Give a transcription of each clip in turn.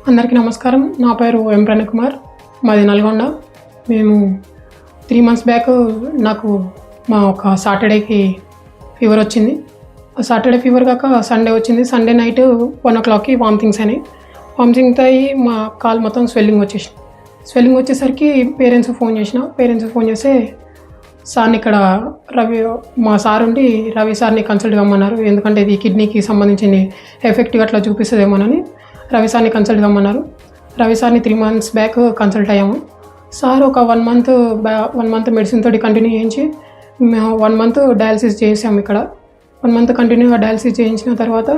అందరికీ నమస్కారం. నా పేరు ఎం ప్రణయకుమార్, మాది నల్గొండ. మేము 3 months బ్యాక్ నాకు ఒక సాటర్డేకి ఫీవర్ వచ్చింది. సాటర్డే ఫీవర్ కాక సండే వచ్చింది. సండే నైట్ 1 o'clockకి వామిటింగ్స్ అయినాయి. వామిటింగ్స్ అయ్యి మా కాలు మొత్తం స్వెల్లింగ్ వచ్చేసరికి పేరెంట్స్ ఫోన్ చేస్తే సార్ని ఇక్కడ మా సార్ ఉండి రవి సార్ని కన్సల్ట్ కమ్మన్నారు. ఎందుకంటే ఇది కిడ్నీకి సంబంధించిన ఎఫెక్టివ్ అట్లా చూపిస్తుందేమోనని రవి సార్ని కన్సల్ట్ కమ్మన్నారు. రవి సార్ని 3 months బ్యాక్ కన్సల్ట్ అయ్యాము. సార్ ఒక 1 month మెడిసిన్ తోటి కంటిన్యూ చేయించి 1 month డయాలసిస్ చేసాము. ఇక్కడ 1 month కంటిన్యూగా డయాలసిస్ చేయించిన తర్వాత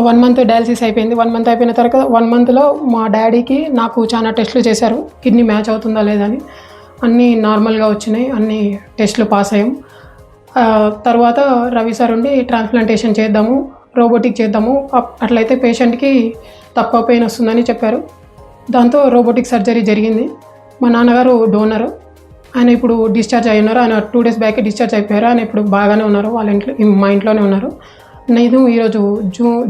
1 month డయాలసిస్ అయిపోయింది. 1 month అయిపోయిన తర్వాత 1 monthలో మా డాడీకి నాకు చాలా టెస్టులు చేశారు, కిడ్నీ మ్యాచ్ అవుతుందా లేదా అని. అన్నీ నార్మల్గా వచ్చినాయి, అన్ని టెస్టులు పాస్ అయ్యాం. తర్వాత రవి సార్ ఉండి ట్రాన్స్ప్లాంటేషన్ చేద్దాము, రోబోటిక్ చేద్దాము, అట్లయితే పేషెంట్కి తక్కువ పెయిన్ వస్తుందని చెప్పారు. దాంతో రోబోటిక్ సర్జరీ జరిగింది. మా నాన్నగారు డోనరు, ఆయన ఇప్పుడు డిశ్చార్జ్ అయి ఉన్నారు. ఆయన 2 days బ్యాక్ డిశ్చార్జ్ అయిపోయారు. ఆయన ఇప్పుడు బాగానే ఉన్నారు, వాళ్ళ ఇంట్లో మా ఇంట్లోనే ఉన్నారు. నేను ఈరోజు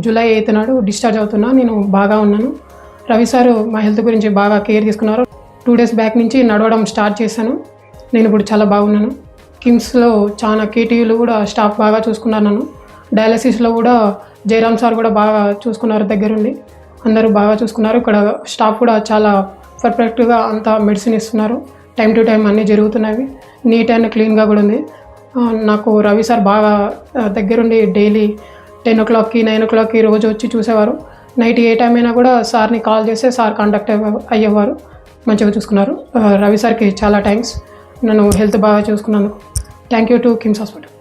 జూలై 8th నాడు డిశ్చార్జ్ అవుతున్నా. నేను బాగా ఉన్నాను. రవి సారు మా హెల్త్ గురించి బాగా కేర్ తీసుకున్నారు. 2 days బ్యాక్ నుంచి నడవడం స్టార్ట్ చేశాను. నేను ఇప్పుడు చాలా బాగున్నాను. కిమ్స్లో చాలా కేటీయూలు కూడా స్టాఫ్ బాగా చూసుకున్నారు నన్ను. డయాలసిస్లో కూడా జయరామ్ సార్ కూడా బాగా చూసుకున్నారు దగ్గరుండి. అందరూ బాగా చూసుకున్నారు. ఇక్కడ స్టాఫ్ కూడా చాలా పర్ఫెక్ట్గా అంతా మెడిసిన్ ఇస్తున్నారు. టైం టు టైం అన్నీ జరుగుతున్నవి. నీట్ అండ్ క్లీన్గా కూడా ఉంది. నాకు రవి సార్ బాగా దగ్గరుండి డైలీ 10 o'clockకి 9 o'clockకి రోజు వచ్చి చూసేవారు. నైట్ ఏ టైం అయినా కూడా సార్ని కాల్ చేస్తే సార్ కాంటాక్ట్ అయ్యేవారు. మంచిగా చూసుకున్నారు. రవి సార్కి చాలా థ్యాంక్స్, నన్ను హెల్త్ బాగా చూసుకున్నందుకు. Thank you to KIMS hospital.